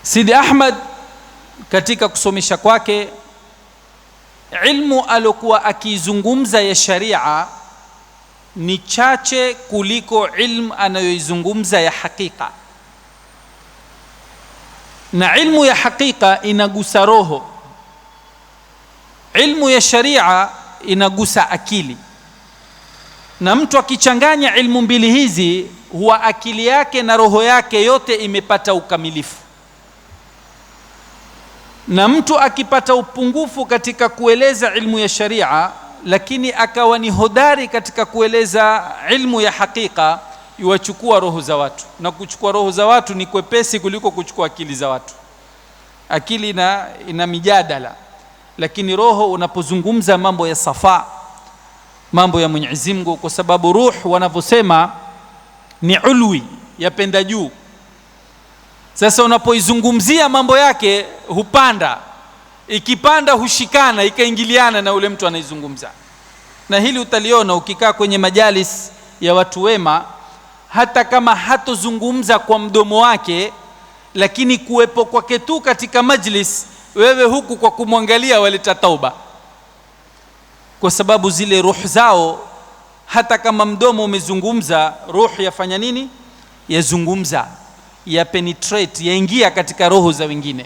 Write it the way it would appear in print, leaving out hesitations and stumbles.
Sidi Ahmad katika kusomesha kwake, ilmu alokuwa akizungumza ya sharia ni chache kuliko ilmu anayoizungumza ya hakika. Na ilmu ya hakika inagusa roho, ilmu ya sharia inagusa akili. Na mtu akichanganya ilmu mbili hizi, huwa akili yake na roho yake yote imepata ukamilifu. Na mtu akipata upungufu katika kueleza ilmu ya sharia, lakini akawa ni hodari katika kueleza ilmu ya hakika, yuwachukua roho za watu. Na kuchukua roho za watu ni kwepesi kuliko kuchukua akili za watu. Akili ina mijadala, lakini roho unapozungumza mambo ya safa, mambo ya Mwenyezi Mungu, kwa sababu ruh wanavyosema ni ulwi, yapenda juu. Sasa unapoizungumzia mambo yake hupanda, ikipanda hushikana, ikaingiliana na ule mtu anaizungumza. Na hili utaliona ukikaa kwenye majalis ya watu wema, hata kama hatozungumza kwa mdomo wake, lakini kuwepo kwake tu katika majlis, wewe huku kwa kumwangalia waleta tauba, kwa sababu zile ruh zao, hata kama mdomo umezungumza, ruh yafanya nini? Yazungumza, ya penetrate, yaingia katika roho za wengine.